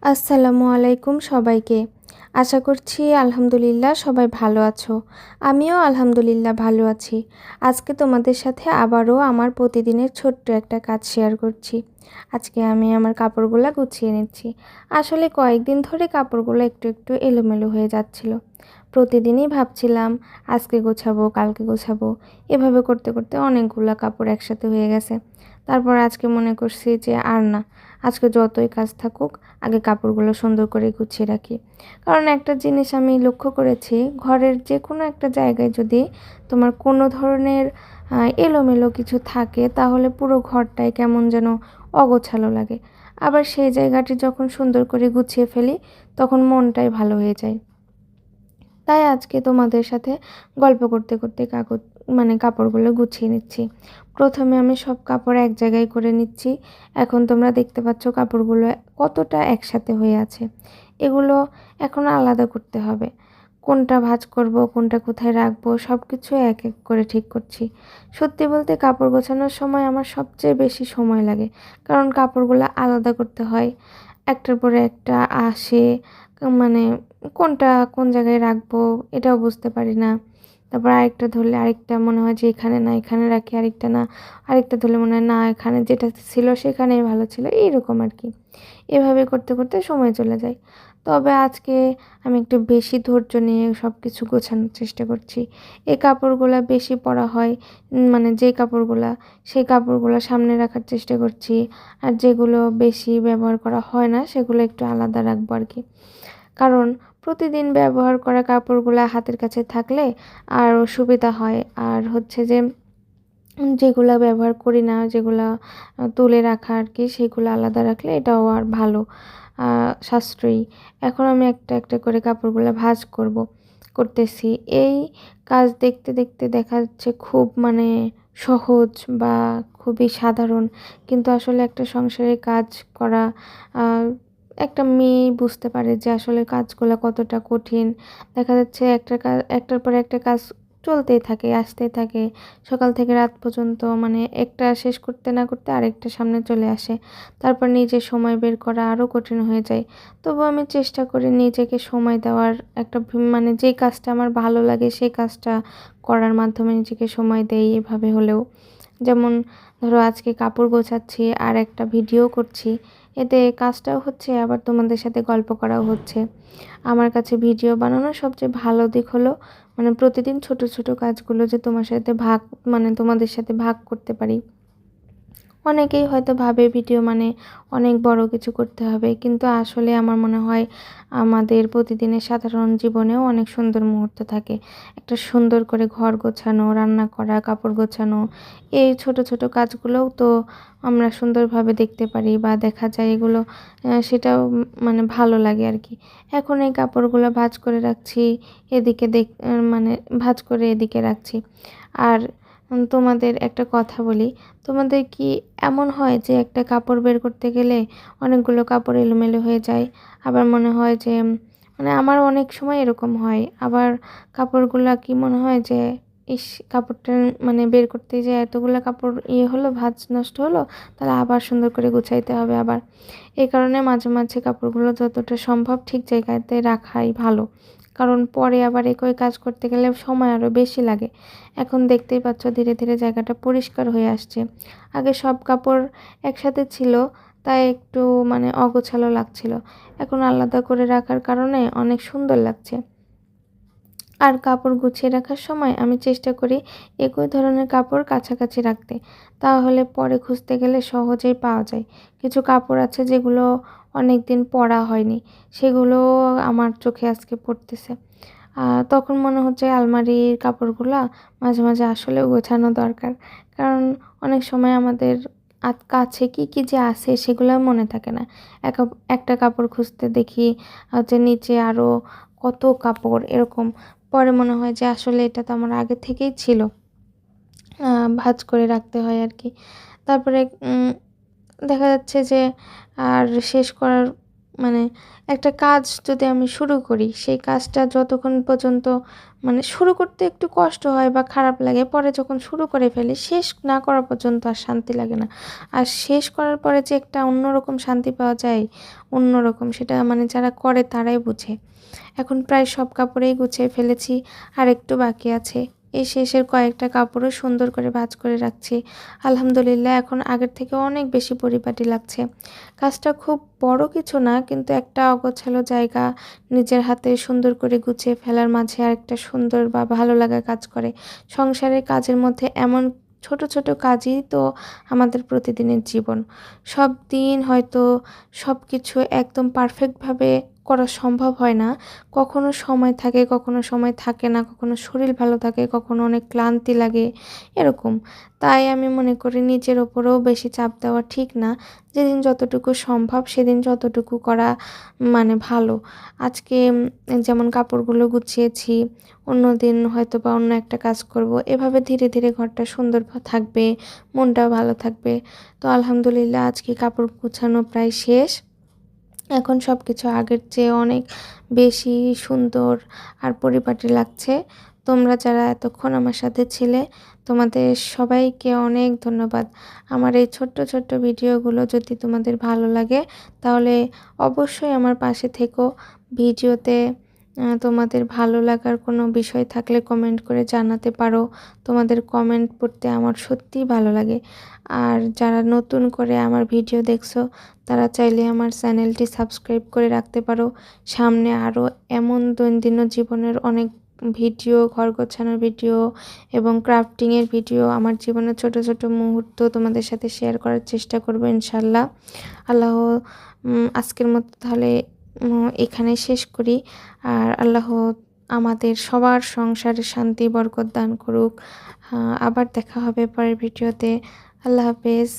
আসসালামু আলাইকুম সবাইকে। আশা করছি আলহামদুলিল্লাহ সবাই ভালো আছো। আমিও আলহামদুলিল্লাহ ভালো আছি। আজকে তোমাদের সাথে আবারও আমার প্রতিদিনের ছোট্ট একটা কাজ শেয়ার করছি। আজকে আমি আমার কাপড়গুলা গুছিয়ে নিচ্ছি। আসলে কয়েকদিন ধরে কাপড়গুলো একটু এলোমেলো হয়ে যাচ্ছিল। প্রতিদিনই ভাবছিলাম আজকে গোছাবো, কালকে গোছাবো। এভাবে করতে করতে অনেকগুলা কাপড় একসাথে হয়ে গেছে। তারপর আজকে মনে করছি যে আর না, আজকে যতই কাজ থাকুক আগে কাপড়গুলো সুন্দর করে গুছিয়ে রাখি। কারণ একটা জিনিস আমি লক্ষ্য করেছি, ঘরের যে কোনো একটা জায়গায় যদি তোমার কোনো ধরনের এলোমেলো কিছু থাকে তাহলে পুরো ঘরটাই কেমন যেন অগোছালো লাগে। আবার সেই জায়গাটি যখন সুন্দর করে গুছিয়ে ফেলি তখন মনটাই ভালো হয়ে যায়। তাই আজকে তোমাদের সাথে গল্প করতে করতে কাপড়গুলো গুছিয়ে নিচ্ছি। প্রথমে আমি সব কাপড় এক জায়গায় করে নিচ্ছি। এখন তোমরা দেখতে পাচ্ছ কাপড়গুলো কতটা একসাথে হয়ে আছে। এগুলো এখন আলাদা করতে হবে। কোনটা ভাঁজ করব, কোনটা কোথায় রাখবো সব কিছু এক এক করে ঠিক করছি। সত্যি বলতে কাপড় গোছানোর সময় আমার সবচেয়ে বেশি সময় লাগে, কারণ কাপড়গুলো আলাদা করতে হয়। একটার পরে একটা আসে, মানে কোনটা কোন জায়গায় রাখবো এটাও বুঝতে পারি না। তারপর আরেকটা ধরলে আরেকটা মনে হয় যে এখানে না এখানে রাখি, আরেকটা না আরেকটা ধরলে মনে হয় না এখানে যেটা ছিল সেখানেই ভালো ছিল, এইরকম আর কি। এভাবে করতে করতে সময় চলে যায়। তবে আজকে আমি একটু বেশি ধৈর্য নিয়ে সব কিছু গোছানোর চেষ্টা করছি। এই কাপড়গুলা বেশি পরা হয়, মানে যে কাপড়গুলা সেই কাপড়গুলো সামনে রাখার চেষ্টা করছি। আর যেগুলো বেশি ব্যবহার করা হয় না সেগুলো একটু আলাদা রাখবো আর কি। কারণ প্রতিদিন ব্যবহার করা কাপড়গুলা হাতের কাছে থাকলে আরও সুবিধা হয়। আর হচ্ছে যে যেগুলা ব্যবহার করি না, যেগুলা তুলে রাখা আর কি, সেগুলো আলাদা রাখলে এটাও আর ভালো, সাশ্রয়ী। এখন আমি একটা একটা করে কাপড়গুলা ভাঁজ করতেছি। এই কাজ দেখতে দেখতে দেখা যাচ্ছে খুব সহজ বা খুবই সাধারণ, কিন্তু আসলে একটা সংসারে কাজ করা একটা মেয়েই বুঝতে পারে যে আসলে কাজগুলো কতটা কঠিন। দেখা যাচ্ছে একটা কাজ একটার পর একটা কাজ চলতেই থাকে, আসতেই থাকে। সকাল থেকে রাত পর্যন্ত একটা শেষ করতে না করতে আরেকটা সামনে চলে আসে। তারপর নিজে সময় বের করা আরও কঠিন হয়ে যায়। তবুও আমি চেষ্টা করি নিজেকে সময় দেওয়ার, একটা যেই কাজটা আমার ভালো লাগে সেই কাজটা করার মাধ্যমে নিজেকে সময় দেই এভাবে হলেও। যেমন ধরো আজকে কাপড় গোছাচ্ছি আর একটা ভিডিও করছি। এতে কাজটাও হচ্ছে আবার তোমাদের সাথে গল্প করাও হচ্ছে। আমার কাছে ভিডিও বানানোর সবচেয়ে ভালো দিক হলো প্রতিদিন ছোট ছোট কাজগুলো যে তোমাদের সাথে ভাগ করতে পারি। অনেকেই হয়তো ভাবে ভিডিও অনেক বড় কিছু করতে হবে, কিন্তু আসলে আমার মনে হয় আমাদের প্রতিদিনের সাধারণ জীবনেও অনেক সুন্দর মুহূর্ত থাকে। একটা সুন্দর করে ঘর গোছানো, রান্না করা, কাপড় গোছানো, এই ছোট ছোট কাজগুলোও তো আমরা সুন্দরভাবে দেখতে পারি বা দেখা যায় এগুলো, সেটাও ভালো লাগে আর কি। এখন এই কাপড়গুলো ভাঁজ করে রাখছি, এদিকে ভাঁজ করে এদিকে রাখছি। আর তোমাদের একটা কথা বলি, তোমাদের কি এমন হয় যে একটা কাপড় বের করতে গেলে অনেকগুলো কাপড় এলোমেলো হয়ে যায়? আবার মনে হয় যে আমার অনেক সময় এরকম হয়। আবার কাপড়গুলা কি মনে হয় যে ইস, কাপড়টা বের করতে যেয়ে এতগুলা কাপড় হলো, ভাঁজ নষ্ট হলো, তাহলে আবার সুন্দর করে গুছাইতে হবে আবার। এই কারণে মাঝে মাঝে কাপড়গুলো যতটা সম্ভব ঠিক জায়গাতে রাখাই ভালো, কারণ পরে আবার একই কাজ করতে গেলে সময় আরও বেশি লাগে। এখন দেখতেই পাচ্ছ ধীরে ধীরে জায়গাটা পরিষ্কার হয়ে আসছে। আগে সব কাপড় একসাথে ছিল, তাই একটু অগোছালো লাগছিল। এখন আলাদা করে রাখার কারণে অনেক সুন্দর লাগছে। আর কাপড় গুছিয়ে রাখার সময় আমি চেষ্টা করি একই ধরনের কাপড় কাছাকাছি রাখতে, তাহলে পরে খুঁজতে গেলে সহজেই পাওয়া যায়। কিছু কাপড় আছে যেগুলো অনেক দিন পরা হয়নি, সেগুলো আমার চোখে আজকে পড়তেছে। তখন মনে হচ্ছে আলমারির কাপড়গুলা মাঝে মাঝে আসলেও গোছানো দরকার। কারণ অনেক সময় আমাদের কাছে কি কি যে আছে সেগুলো মনে থাকে না। একটা কাপড় খুঁজতে দেখি হচ্ছে নিচে আরও কত কাপড় এরকম। পরে মনে হয় যে আসলে এটা তো আমার আগে থেকেই ছিল, ভাঁজ করে রাখতে হয় আর কি। তারপরে দেখা যাচ্ছে যে আর শেষ করার মানে একটা কাজ যদি আমি শুরু করি, সেই কাজটা যতক্ষণ পর্যন্ত মানে শুরু করতে একটু কষ্ট হয় বা খারাপ লাগে, পরে যখন শুরু করে ফেলি, শেষ না করা পর্যন্ত আর শান্তি লাগে না। আর শেষ করার পরে যে একটা অন্যরকম শান্তি পাওয়া যায়, অন্যরকম সেটা মানে যারা করে তারাই বুঝে। এখন প্রায় সব কাপড়েই গুছিয়ে ফেলেছি, আর একটু বাকি আছে। এই শেষের কয়েকটা কাপড়ও সুন্দর করে ভাঁজ করে রাখছি। আলহামদুলিল্লাহ এখন আগের থেকে অনেক বেশি পরিপাটি লাগছে। কাজটা খুব বড় কিছু না, কিন্তু একটা অগোছালো জায়গা নিজের হাতে সুন্দর করে গুছিয়ে ফেলার মাঝে আরেকটা সুন্দর বা ভালো লাগা কাজ করে। সংসারের কাজের মধ্যে এমন ছোট, ছোট কাজই তো আমাদের প্রতিদিনের জীবন। সব দিন হয়তো সবকিছু একদম পারফেক্টভাবে করা সম্ভব হয় না। কখনো সময় থাকে, কখনো সময় থাকে না, কখনো শরীর ভালো থাকে, কখনো অনেক ক্লান্তি লাগে, এরকম। তাই আমি মনে করি নিজের ওপরেও বেশি চাপ দেওয়া ঠিক না। যেদিন যতটুকু সম্ভব সেদিন যতটুকু করা মানে ভালো। আজকে যেমন কাপড়গুলো গুছিয়েছি, অন্যদিন হয়তোবা অন্য একটা কাজ করব। এভাবে ধীরে, ধীরে ঘরটা সুন্দর থাকবে, মনটাও ভালো থাকবে। তো আলহামদুলিল্লাহ আজকে কাপড় গুছানো প্রায় শেষ। এখন সবকিছু আগের চেয়ে অনেক বেশি সুন্দর আর পরিপাটি লাগছে। তোমরা যারা এতক্ষণ আমার সাথে ছিলে, তোমাদের সবাইকে অনেক ধন্যবাদ। আমার এই ছোট্ট, ছোট্ট ভিডিওগুলো যদি তোমাদের ভালো লাগে, তাহলে অবশ্যই আমার পাশে থেকো। ভিডিওতে তোমাদের ভালো লাগার কোনো বিষয় থাকলে কমেন্ট করে জানাতে পারো। তোমাদের কমেন্ট পড়তে আমার সত্যিই ভালো লাগে। আর যারা নতুন করে আমার ভিডিও দেখছো, তারা চাইলে আমার চ্যানেলটি সাবস্ক্রাইব করে রাখতে পারো। সামনে আরও এমন দৈনন্দিন জীবনের অনেক ভিডিও, ঘর গোছানোর ভিডিও এবং ক্রাফটিংয়ের ভিডিও, আমার জীবনের ছোট, ছোট মুহূর্ত তোমাদের সাথে শেয়ার করার চেষ্টা করব ইনশাআল্লাহ। আল্লাহ আজকের মতো তাহলে এখানেই শেষ করি। আর আল্লাহ আমাদের সবার সংসারে শান্তি বরকত দান করুক। আবার দেখা হবে পরের ভিডিওতে। আল্লাহ হাফেজ।